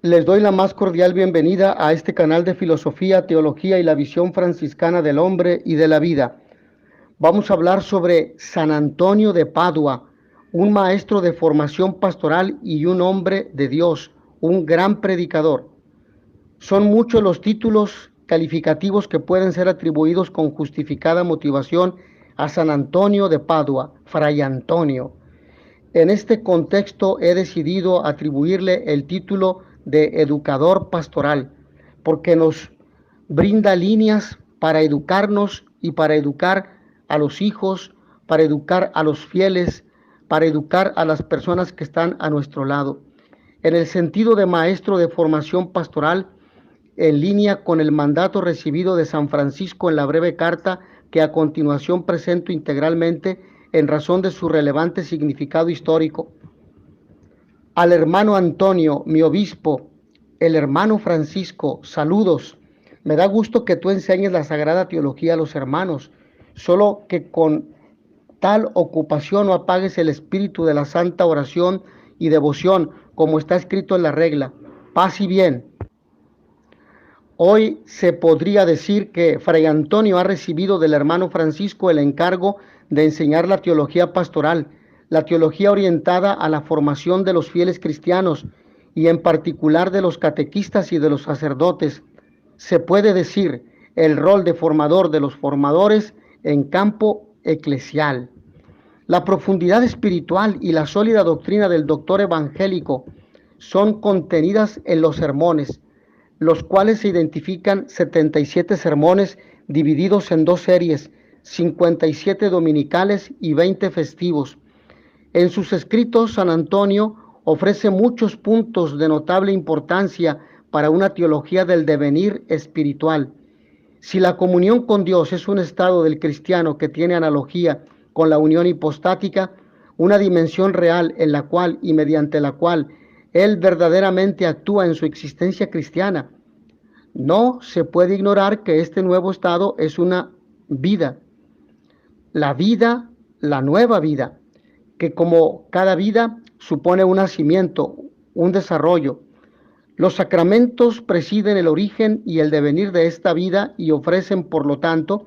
Les doy la más cordial bienvenida a este canal de filosofía, teología y la visión franciscana del hombre y de la vida. Vamos a hablar sobre San Antonio de Padua, un maestro de formación pastoral y un hombre de Dios, un gran predicador. Son muchos los títulos calificativos que pueden ser atribuidos con justificada motivación a San Antonio de Padua, Fray Antonio. En este contexto he decidido atribuirle el título de educador pastoral, porque nos brinda líneas para educarnos y para educar a los hijos, para educar a los fieles, para educar a las personas que están a nuestro lado. En el sentido de maestro de formación pastoral, en línea con el mandato recibido de San Francisco en la breve carta que a continuación presento integralmente en razón de su relevante significado histórico. Al hermano Antonio, mi obispo, el hermano Francisco, saludos. Me da gusto que tú enseñes la sagrada teología a los hermanos, solo que con tal ocupación no apagues el espíritu de la santa oración y devoción, como está escrito en la regla. Paz y bien. Hoy se podría decir que Fray Antonio ha recibido del hermano Francisco el encargo de enseñar la teología pastoral, la teología orientada a la formación de los fieles cristianos y en particular de los catequistas y de los sacerdotes. Se puede decir el rol de formador de los formadores en campo eclesial. La profundidad espiritual y la sólida doctrina del doctor evangélico son contenidas en los sermones, los cuales se identifican 77 sermones divididos en dos series, 57 dominicales y 20 festivos. En sus escritos, San Antonio ofrece muchos puntos de notable importancia para una teología del devenir espiritual. Si la comunión con Dios es un estado del cristiano que tiene analogía con la unión hipostática, una dimensión real en la cual y mediante la cual Él verdaderamente actúa en su existencia cristiana, no se puede ignorar que este nuevo estado es una vida, la nueva vida, que como cada vida supone un nacimiento, un desarrollo. Los sacramentos presiden el origen y el devenir de esta vida y ofrecen, por lo tanto,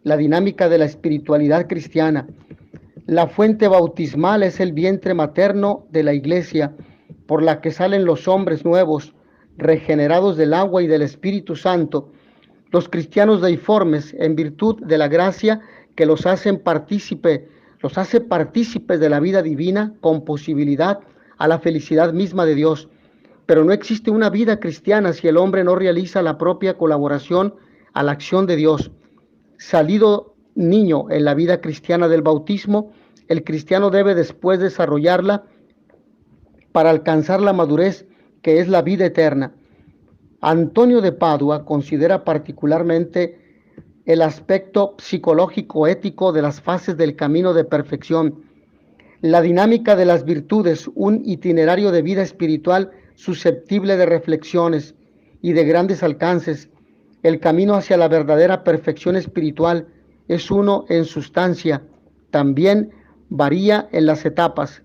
la dinámica de la espiritualidad cristiana. La fuente bautismal es el vientre materno de la Iglesia, por la que salen los hombres nuevos, regenerados del agua y del Espíritu Santo, los cristianos deiformes, en virtud de la gracia que los hace partícipes de la vida divina con posibilidad a la felicidad misma de Dios. Pero no existe una vida cristiana si el hombre no realiza la propia colaboración a la acción de Dios. Salido niño en la vida cristiana del bautismo, el cristiano debe después desarrollarla para alcanzar la madurez que es la vida eterna. Antonio de Padua considera particularmente el aspecto psicológico-ético de las fases del camino de perfección, la dinámica de las virtudes, un itinerario de vida espiritual susceptible de reflexiones y de grandes alcances. El camino hacia la verdadera perfección espiritual es uno en sustancia, también varía en las etapas.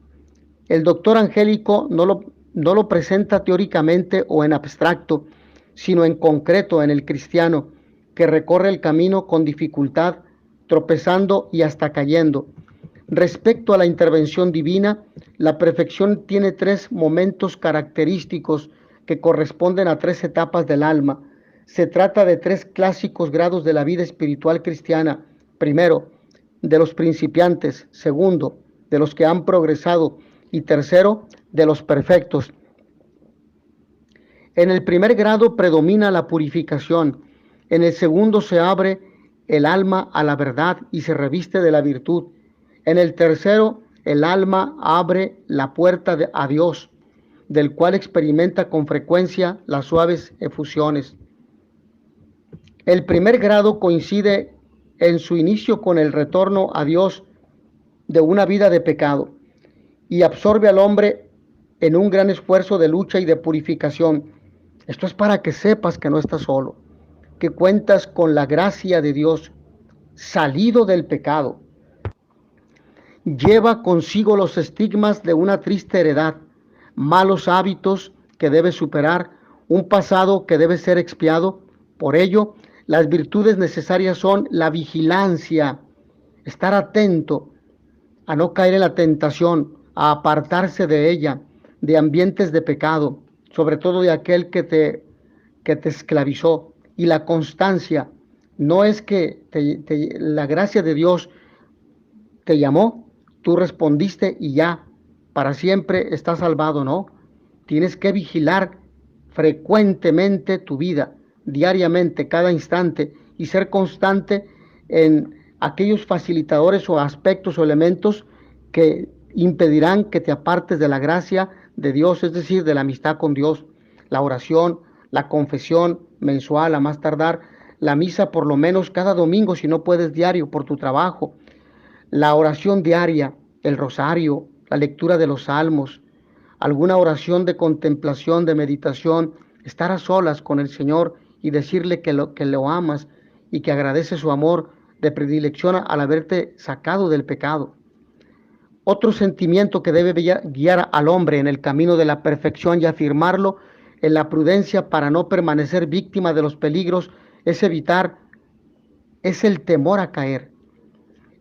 El doctor angélico no lo presenta teóricamente o en abstracto, sino en concreto en el cristiano, que recorre el camino con dificultad, tropezando y hasta cayendo. Respecto a la intervención divina, la perfección tiene tres momentos característicos que corresponden a tres etapas del alma. Se trata de tres clásicos grados de la vida espiritual cristiana. Primero, de los principiantes. Segundo, de los que han progresado. Y tercero, de los perfectos. En el primer grado predomina la purificación. En el segundo se abre el alma a la verdad y se reviste de la virtud. En el tercero, el alma abre la puerta a Dios, del cual experimenta con frecuencia las suaves efusiones. El primer grado coincide en su inicio con el retorno a Dios de una vida de pecado y absorbe al hombre en un gran esfuerzo de lucha y de purificación. Esto es para que sepas que no estás solo, que cuentas con la gracia de Dios, salido del pecado. Lleva consigo los estigmas de una triste heredad, malos hábitos que debes superar, un pasado que debe ser expiado. Por ello, las virtudes necesarias son la vigilancia, estar atento a no caer en la tentación, a apartarse de ella, de ambientes de pecado, sobre todo de aquel que te esclavizó. Y la constancia, no es que la gracia de Dios te llamó, tú respondiste y ya, para siempre estás salvado, ¿no? Tienes que vigilar frecuentemente tu vida, diariamente, cada instante, y ser constante en aquellos facilitadores o aspectos o elementos que impedirán que te apartes de la gracia de Dios, es decir, de la amistad con Dios, la oración, la confesión mensual, a más tardar, la misa por lo menos cada domingo, si no puedes diario por tu trabajo, la oración diaria, el rosario, la lectura de los salmos, alguna oración de contemplación, de meditación, estar a solas con el Señor y decirle que lo amas y que agradeces su amor de predilección al haberte sacado del pecado. Otro sentimiento que debe guiar al hombre en el camino de la perfección y afirmarlo en la prudencia para no permanecer víctima de los peligros es el temor a caer.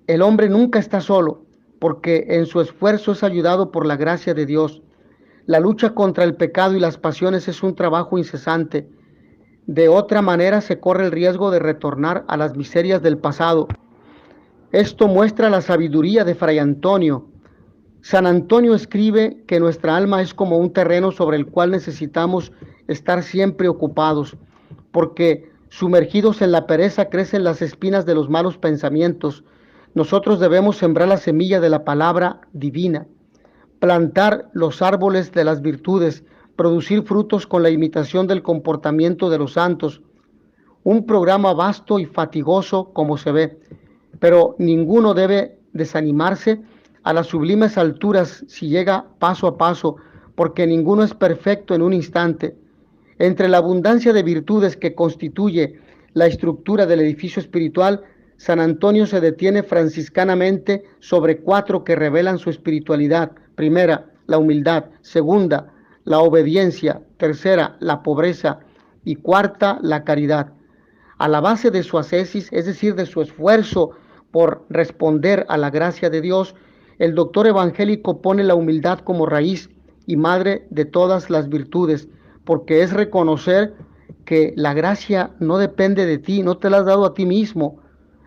El hombre nunca está solo, porque en su esfuerzo es ayudado por la gracia de Dios. La lucha contra el pecado y las pasiones es un trabajo incesante. De otra manera se corre el riesgo de retornar a las miserias del pasado. Esto muestra la sabiduría de Fray Antonio. San Antonio escribe que nuestra alma es como un terreno sobre el cual necesitamos estar siempre ocupados, porque sumergidos en la pereza crecen las espinas de los malos pensamientos. Nosotros debemos sembrar la semilla de la palabra divina, plantar los árboles de las virtudes, producir frutos con la imitación del comportamiento de los santos. Un programa vasto y fatigoso como se ve, pero ninguno debe desanimarse a las sublimes alturas si llega paso a paso, porque ninguno es perfecto en un instante. Entre la abundancia de virtudes que constituye la estructura del edificio espiritual, San Antonio se detiene franciscanamente sobre 4 que revelan su espiritualidad. Primera, la humildad. Segunda, la obediencia. Tercera, la pobreza. Y cuarta, la caridad. A la base de su ascesis, es decir, de su esfuerzo por responder a la gracia de Dios, el doctor evangélico pone la humildad como raíz y madre de todas las virtudes, porque es reconocer que la gracia no depende de ti, no te la has dado a ti mismo,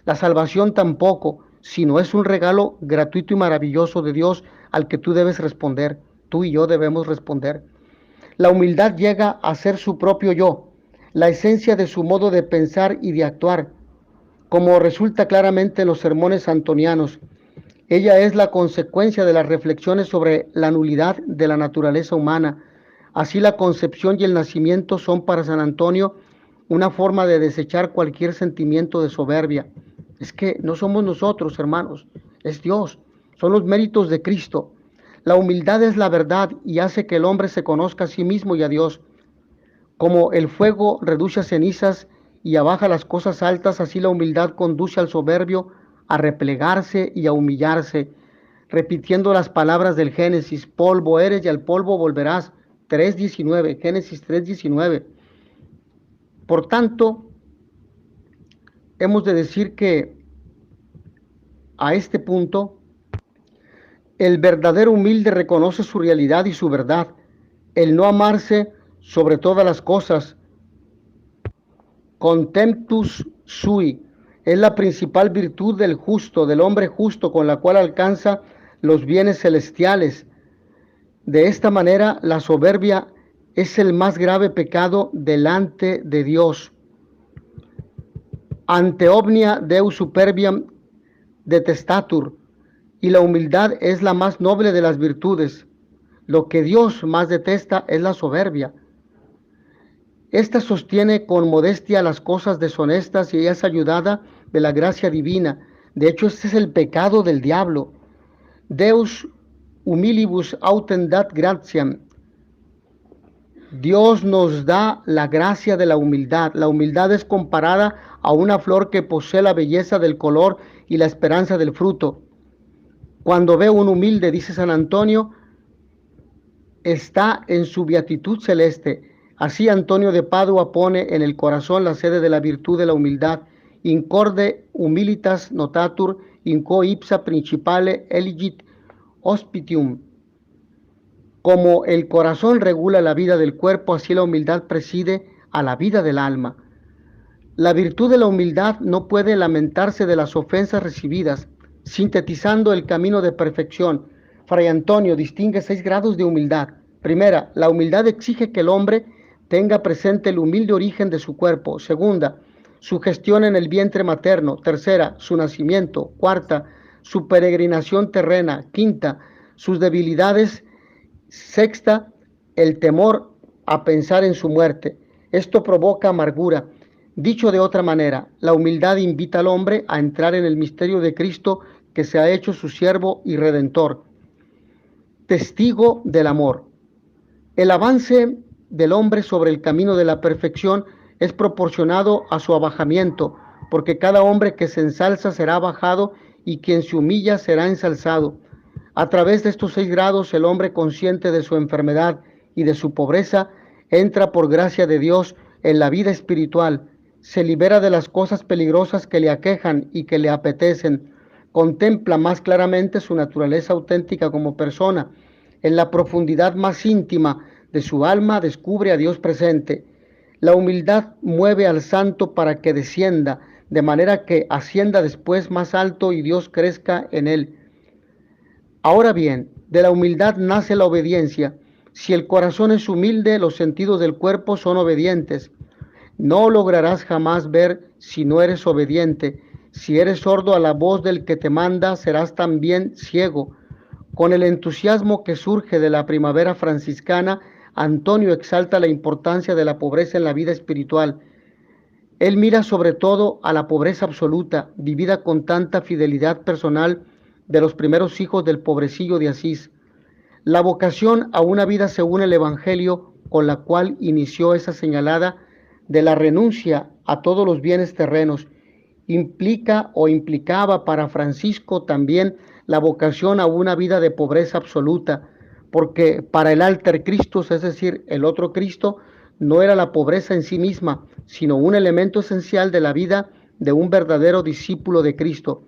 la salvación tampoco, sino es un regalo gratuito y maravilloso de Dios al que tú debes responder, tú y yo debemos responder. La humildad llega a ser su propio yo, la esencia de su modo de pensar y de actuar, como resulta claramente en los sermones antonianos. Ella es la consecuencia de las reflexiones sobre la nulidad de la naturaleza humana. Así la concepción y el nacimiento son para San Antonio una forma de desechar cualquier sentimiento de soberbia. Es que no somos nosotros, hermanos, es Dios, son los méritos de Cristo. La humildad es la verdad y hace que el hombre se conozca a sí mismo y a Dios. Como el fuego reduce a cenizas y abaja las cosas altas, así la humildad conduce al soberbio a replegarse y a humillarse, repitiendo las palabras del Génesis: polvo eres y al polvo volverás. 3:19, Génesis 3:19. Por tanto, hemos de decir que a este punto, el verdadero humilde reconoce su realidad y su verdad, el no amarse sobre todas las cosas. Contemptus sui es la principal virtud del justo, del hombre justo, con la cual alcanza los bienes celestiales. De esta manera, la soberbia es el más grave pecado delante de Dios. Ante omnia Deus superbiam detestatur, y la humildad es la más noble de las virtudes. Lo que Dios más detesta es la soberbia. Esta sostiene con modestia las cosas deshonestas y es ayudada de la gracia divina. De hecho, este es el pecado del diablo. Deus humilibus autem dat gratiam. Dios nos da la gracia de la humildad. La humildad es comparada a una flor que posee la belleza del color y la esperanza del fruto. Cuando veo un humilde, dice San Antonio, está en su beatitud celeste. Así Antonio de Padua pone en el corazón la sede de la virtud de la humildad. Incorde humilitas notatur, in quo ipsa principale eligit hospitium. Como el corazón regula la vida del cuerpo, así la humildad preside a la vida del alma. La virtud de la humildad no puede lamentarse de las ofensas recibidas. Sintetizando el camino de perfección, Fray Antonio distingue 6 grados de humildad. Primera, la humildad exige que el hombre tenga presente el humilde origen de su cuerpo. Segunda, su gestión en el vientre materno. Tercera, su nacimiento. Cuarta, su peregrinación terrena. Quinta, sus debilidades. Sexta, el temor a pensar en su muerte. Esto provoca amargura. Dicho de otra manera, la humildad invita al hombre a entrar en el misterio de Cristo, que se ha hecho su siervo y redentor, testigo del amor. El avance del hombre sobre el camino de la perfección es proporcionado a su abajamiento, porque cada hombre que se ensalza será abajado y quien se humilla será ensalzado. A través de estos 6 grados, el hombre, consciente de su enfermedad y de su pobreza, entra por gracia de Dios en la vida espiritual, se libera de las cosas peligrosas que le aquejan y que le apetecen, contempla más claramente su naturaleza auténtica como persona. En la profundidad más íntima de su alma descubre a Dios presente. La humildad mueve al santo para que descienda, de manera que ascienda después más alto y Dios crezca en él. Ahora bien, de la humildad nace la obediencia. Si el corazón es humilde, los sentidos del cuerpo son obedientes. No lograrás jamás ver si no eres obediente. Si eres sordo a la voz del que te manda, serás también ciego. Con el entusiasmo que surge de la primavera franciscana, Antonio exalta la importancia de la pobreza en la vida espiritual. Él mira sobre todo a la pobreza absoluta, vivida con tanta fidelidad personal de los primeros hijos del pobrecillo de Asís. La vocación a una vida según el Evangelio, con la cual inició esa señalada de la renuncia a todos los bienes terrenos, implica o implicaba para Francisco también la vocación a una vida de pobreza absoluta, porque para el alter Christus, es decir, el otro Cristo, no era la pobreza en sí misma, sino un elemento esencial de la vida de un verdadero discípulo de Cristo.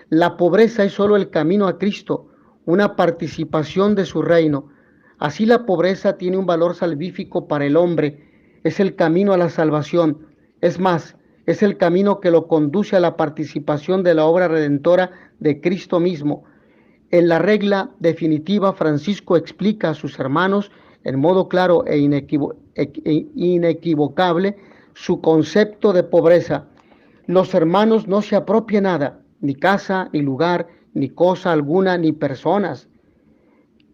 La pobreza es solo el camino a Cristo, una participación de su reino. Así la pobreza tiene un valor salvífico para el hombre, es el camino a la salvación. Es más, es el camino que lo conduce a la participación de la obra redentora de Cristo mismo. En la regla definitiva, Francisco explica a sus hermanos en modo claro e inequivocable su concepto de pobreza. Los hermanos no se apropien nada, ni casa, ni lugar, ni cosa alguna, ni personas.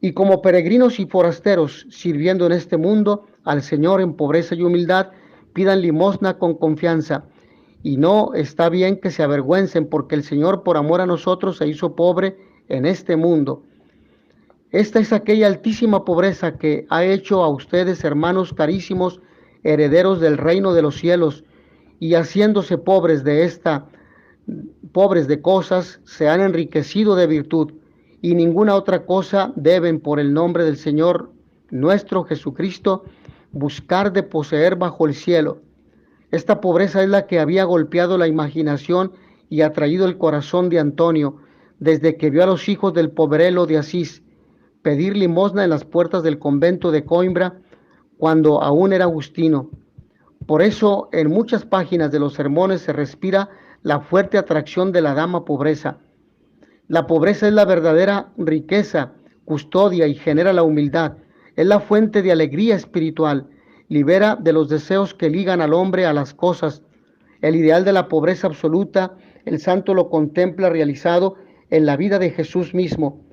Y como peregrinos y forasteros, sirviendo en este mundo al Señor en pobreza y humildad, pidan limosna con confianza. Y no está bien que se avergüencen, porque el Señor por amor a nosotros se hizo pobre en este mundo. Esta es aquella altísima pobreza que ha hecho a ustedes, hermanos carísimos, herederos del reino de los cielos, y haciéndose pobres de cosas, se han enriquecido de virtud, y ninguna otra cosa deben, por el nombre del Señor nuestro Jesucristo, buscar de poseer bajo el cielo. Esta pobreza es la que había golpeado la imaginación y atraído el corazón de Antonio, desde que vio a los hijos del pobrelo de Asís pedir limosna en las puertas del convento de Coimbra, cuando aún era agustino. Por eso, en muchas páginas de los sermones se respira la fuerte atracción de la dama pobreza. La pobreza es la verdadera riqueza, custodia y genera la humildad. Es la fuente de alegría espiritual, libera de los deseos que ligan al hombre a las cosas. El ideal de la pobreza absoluta, el santo lo contempla realizado en la vida de Jesús mismo.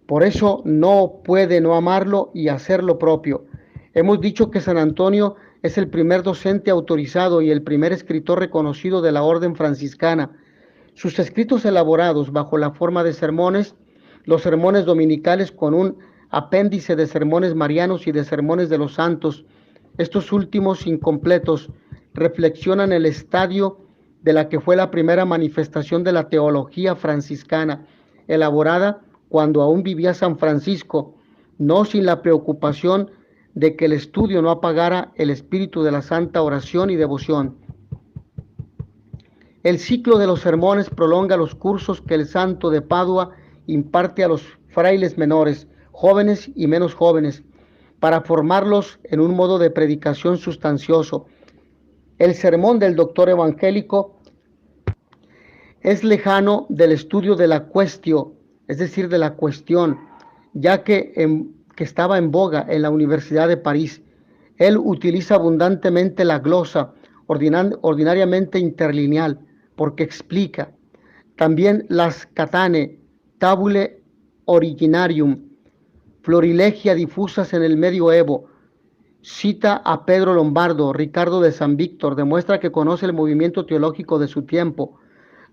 Por eso no puede no amarlo y hacer lo propio. Hemos dicho que San Antonio es el primer docente autorizado y el primer escritor reconocido de la orden franciscana. Sus escritos elaborados bajo la forma de sermones, los sermones dominicales con un apéndice de sermones marianos y de sermones de los santos, estos últimos incompletos, reflexionan el estadio de la que fue la primera manifestación de la teología franciscana, elaborada cuando aún vivía San Francisco, no sin la preocupación de que el estudio no apagara el espíritu de la santa oración y devoción. El ciclo de los sermones prolonga los cursos que el santo de Padua imparte a los frailes menores, jóvenes y menos jóvenes, para formarlos en un modo de predicación sustancioso. El sermón del doctor evangélico es lejano del estudio de la cuestión, es decir, de la cuestión, ya que estaba en boga en la Universidad de París. Él utiliza abundantemente la glosa, ordinariamente interlineal, porque explica. También las catane, tabule originarium, florilegia difusas en el medioevo. Cita a Pedro Lombardo, Ricardo de San Víctor, demuestra que conoce el movimiento teológico de su tiempo.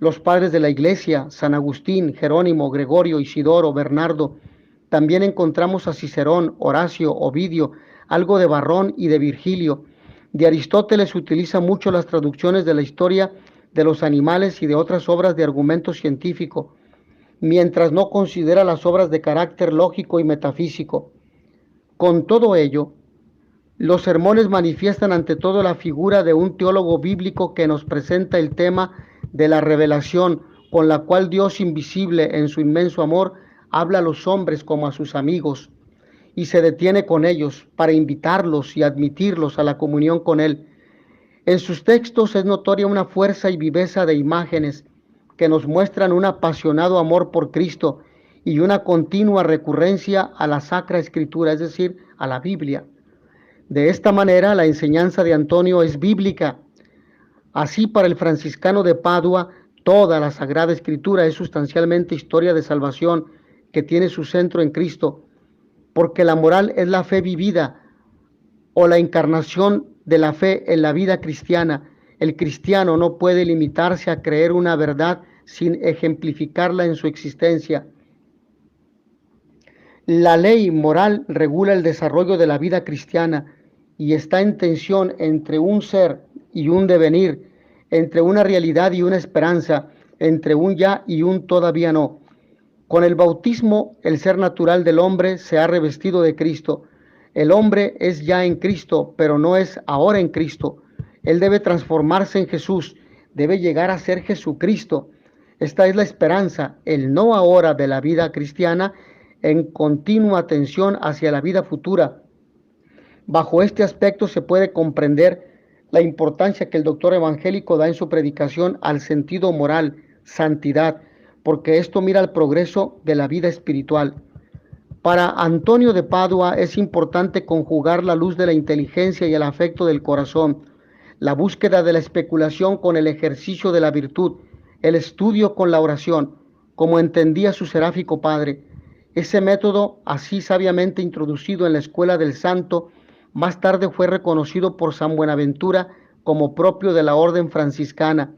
Los padres de la Iglesia, San Agustín, Jerónimo, Gregorio, Isidoro, Bernardo. También encontramos a Cicerón, Horacio, Ovidio, algo de Varrón y de Virgilio. De Aristóteles utiliza mucho las traducciones de la historia de los animales y de otras obras de argumento científico, mientras no considera las obras de carácter lógico y metafísico. Con todo ello, los sermones manifiestan ante todo la figura de un teólogo bíblico que nos presenta el tema de la revelación, con la cual Dios invisible en su inmenso amor habla a los hombres como a sus amigos y se detiene con ellos para invitarlos y admitirlos a la comunión con Él. En sus textos es notoria una fuerza y viveza de imágenes que nos muestran un apasionado amor por Cristo y una continua recurrencia a la Sacra Escritura, es decir, a la Biblia. De esta manera, la enseñanza de Antonio es bíblica. Así, para el franciscano de Padua, toda la Sagrada Escritura es sustancialmente historia de salvación que tiene su centro en Cristo, porque la moral es la fe vivida o la encarnación de la fe en la vida cristiana. El cristiano no puede limitarse a creer una verdad sin ejemplificarla en su existencia. La ley moral regula el desarrollo de la vida cristiana y está en tensión entre un ser y un devenir, entre una realidad y una esperanza, entre un ya y un todavía no. Con el bautismo, el ser natural del hombre se ha revestido de Cristo. El hombre es ya en Cristo, pero no es ahora en Cristo. Él debe transformarse en Jesús, debe llegar a ser Jesucristo. Esta es la esperanza, el no ahora de la vida cristiana, en continua tensión hacia la vida futura. Bajo este aspecto se puede comprender la importancia que el doctor evangélico da en su predicación al sentido moral, santidad, porque esto mira al progreso de la vida espiritual. Para Antonio de Padua es importante conjugar la luz de la inteligencia y el afecto del corazón, la búsqueda de la especulación con el ejercicio de la virtud, el estudio con la oración, como entendía su seráfico padre. Ese método, así sabiamente introducido en la escuela del santo, más tarde fue reconocido por San Buenaventura como propio de la orden franciscana,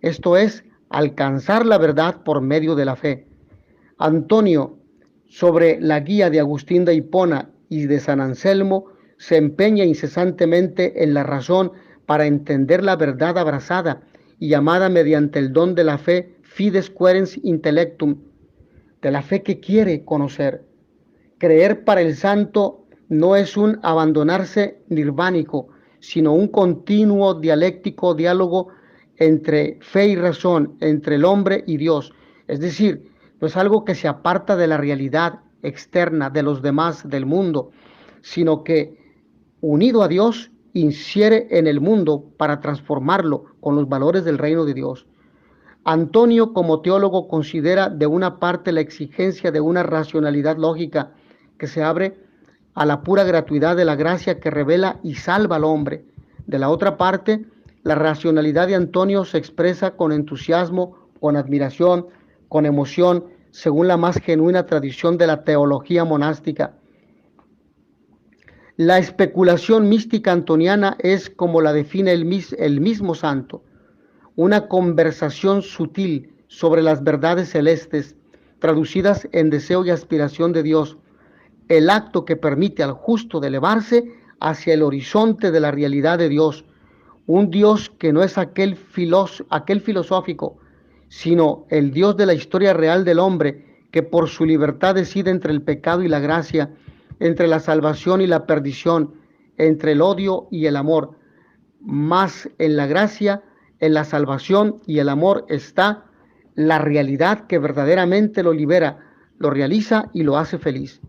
esto es, alcanzar la verdad por medio de la fe. Antonio, sobre la guía de Agustín de Hipona y de San Anselmo, se empeña incesantemente en la razón para entender la verdad abrazada y llamada mediante el don de la fe, fides querens intellectum, de la fe que quiere conocer. Creer para el santo no es un abandonarse nirvánico, sino un continuo dialéctico diálogo entre fe y razón, entre el hombre y Dios. Es decir, no es algo que se aparta de la realidad externa de los demás del mundo, sino que unido a Dios infiere en el mundo para transformarlo con los valores del reino de Dios. Antonio, como teólogo, considera de una parte la exigencia de una racionalidad lógica que se abre a la pura gratuidad de la gracia que revela y salva al hombre. De la otra parte, la racionalidad de Antonio se expresa con entusiasmo, con admiración, con emoción, según la más genuina tradición de la teología monástica. La especulación mística antoniana es, como la define el mismo santo, una conversación sutil sobre las verdades celestes, traducidas en deseo y aspiración de Dios, el acto que permite al justo de elevarse hacia el horizonte de la realidad de Dios, un Dios que no es aquel filosófico, sino el Dios de la historia real del hombre, que por su libertad decide entre el pecado y la gracia, entre la salvación y la perdición, entre el odio y el amor. Más en la gracia, en la salvación y el amor está la realidad que verdaderamente lo libera, lo realiza y lo hace feliz.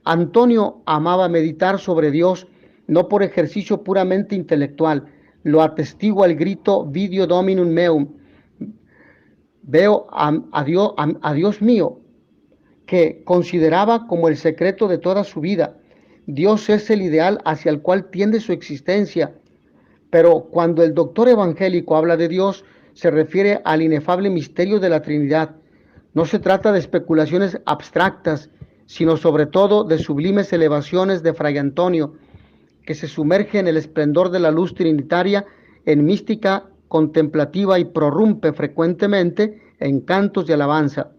Antonio amaba meditar sobre Dios, no por ejercicio puramente intelectual. Lo atestigua el grito Video Dominum Meum. Veo a Dios mío, que consideraba como el secreto de toda su vida. Dios es el ideal hacia el cual tiende su existencia. Pero cuando el doctor evangélico habla de Dios, se refiere al inefable misterio de la Trinidad. No se trata de especulaciones abstractas, sino sobre todo de sublimes elevaciones de Fray Antonio, que se sumerge en el esplendor de la luz trinitaria, en mística contemplativa y prorrumpe frecuentemente en cantos de alabanza.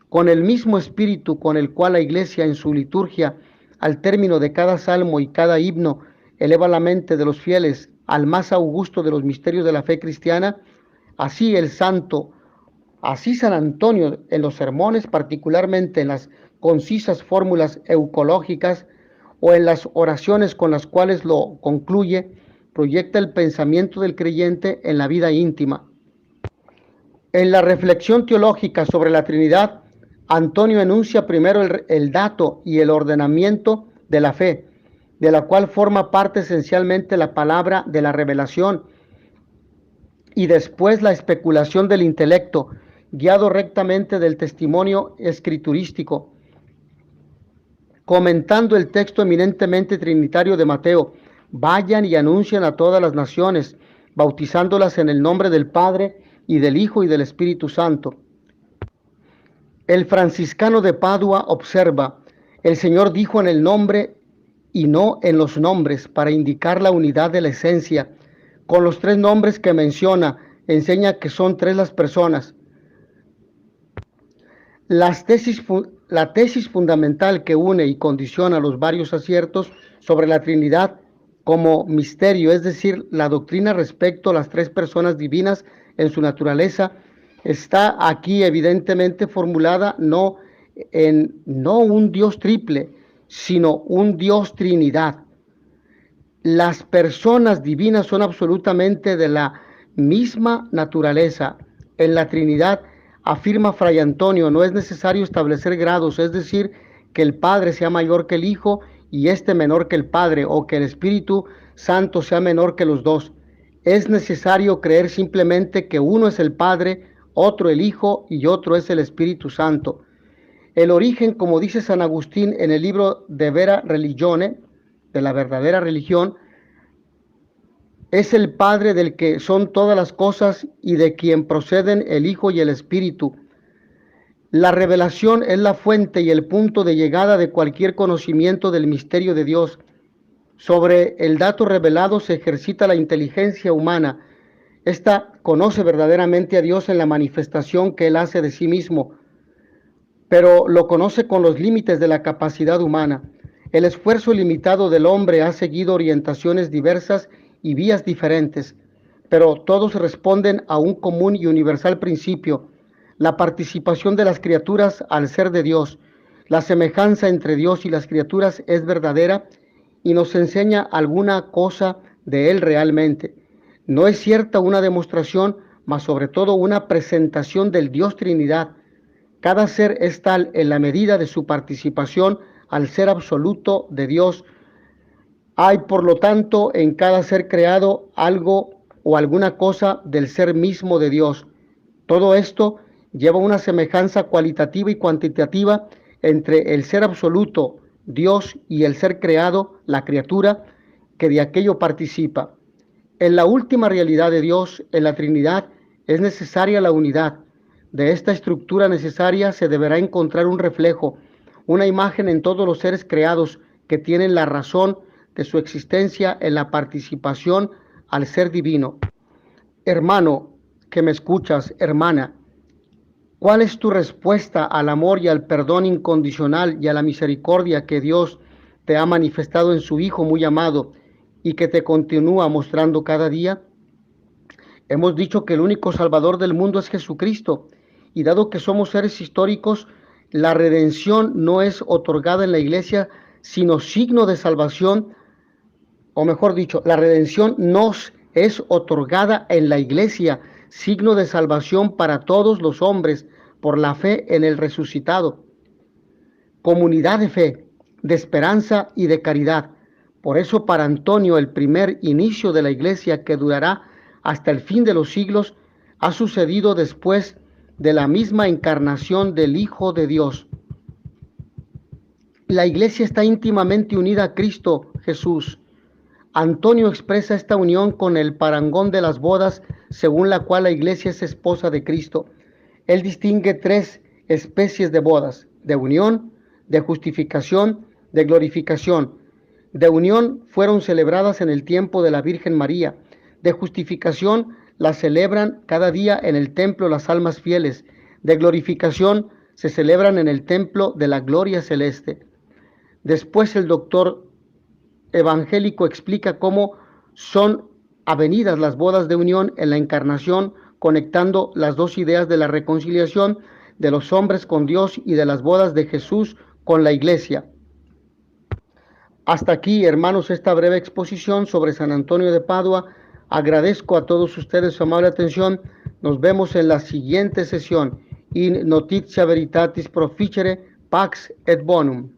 Con el mismo espíritu con el cual la Iglesia en su liturgia, al término de cada salmo y cada himno, eleva la mente de los fieles al más augusto de los misterios de la fe cristiana, así San Antonio en los sermones, particularmente en las concisas fórmulas eucológicas o en las oraciones con las cuales lo concluye, proyecta el pensamiento del creyente en la vida íntima. En la reflexión teológica sobre la Trinidad, Antonio enuncia primero el dato y el ordenamiento de la fe, de la cual forma parte esencialmente la palabra de la revelación, y después la especulación del intelecto, guiado rectamente del testimonio escriturístico. Comentando el texto eminentemente trinitario de Mateo: vayan y anuncien a todas las naciones, bautizándolas en el nombre del Padre, y del Hijo, y del Espíritu Santo. El franciscano de Padua observa: el Señor dijo en el nombre y no en los nombres, para indicar la unidad de la esencia. Con los tres nombres que menciona, enseña que son tres las personas. La tesis fundamental que une y condiciona los varios aciertos sobre la Trinidad como misterio, es decir, la doctrina respecto a las tres personas divinas en su naturaleza, está aquí evidentemente formulada no un Dios triple, sino un Dios Trinidad. Las personas divinas son absolutamente de la misma naturaleza. En la Trinidad, afirma Fray Antonio, no es necesario establecer grados, es decir, que el Padre sea mayor que el Hijo y éste menor que el Padre, o que el Espíritu Santo sea menor que los dos. Es necesario creer simplemente que uno es el Padre, otro el Hijo y otro es el Espíritu Santo. El origen, como dice San Agustín en el libro De Vera Religione, de la verdadera religión, es el Padre del que son todas las cosas y de quien proceden el Hijo y el Espíritu. La revelación es la fuente y el punto de llegada de cualquier conocimiento del misterio de Dios. Sobre el dato revelado se ejercita la inteligencia humana. Esta conoce verdaderamente a Dios en la manifestación que Él hace de sí mismo, pero lo conoce con los límites de la capacidad humana. El esfuerzo limitado del hombre ha seguido orientaciones diversas y vías diferentes, pero todos responden a un común y universal principio: la participación de las criaturas al ser de Dios. La semejanza entre Dios y las criaturas es verdadera y nos enseña alguna cosa de Él realmente. No es cierta una demostración, mas sobre todo una presentación del Dios Trinidad. Cada ser es tal en la medida de su participación al ser absoluto de Dios. Hay, por lo tanto, en cada ser creado algo o alguna cosa del ser mismo de Dios. Todo esto lleva una semejanza cualitativa y cuantitativa entre el ser absoluto, Dios, y el ser creado, la criatura, que de aquello participa. En la última realidad de Dios, en la Trinidad, es necesaria la unidad. De esta estructura necesaria se deberá encontrar un reflejo, una imagen en todos los seres creados que tienen la razón de su existencia en la participación al ser divino. Hermano que me escuchas, hermana, ¿cuál es tu respuesta al amor y al perdón incondicional y a la misericordia que Dios te ha manifestado en su Hijo muy amado y que te continúa mostrando cada día? Hemos dicho que el único Salvador del mundo es Jesucristo, y dado que somos seres históricos, la redención no es otorgada en la Iglesia, sino signo de salvación, o mejor dicho, la redención nos es otorgada en la iglesia, signo de salvación para todos los hombres por la fe en el resucitado. Comunidad de fe, de esperanza y de caridad. Por eso para Antonio el primer inicio de la iglesia que durará hasta el fin de los siglos ha sucedido después de la misma encarnación del Hijo de Dios. La iglesia está íntimamente unida a Cristo Jesús. Antonio expresa esta unión con el parangón de las bodas, según la cual la iglesia es esposa de Cristo. Él distingue tres especies de bodas: de unión, de justificación, de glorificación. De unión fueron celebradas en el tiempo de la Virgen María. De justificación las celebran cada día en el templo las almas fieles. De glorificación se celebran en el templo de la gloria celeste. Después el doctor evangélico explica cómo son avenidas las bodas de unión en la encarnación, conectando las dos ideas de la reconciliación de los hombres con Dios y de las bodas de Jesús con la iglesia. Hasta aquí, hermanos, esta breve exposición sobre San Antonio de Padua. Agradezco a todos ustedes su amable atención. Nos vemos en la siguiente sesión. In notitia veritatis proficere, pax et bonum.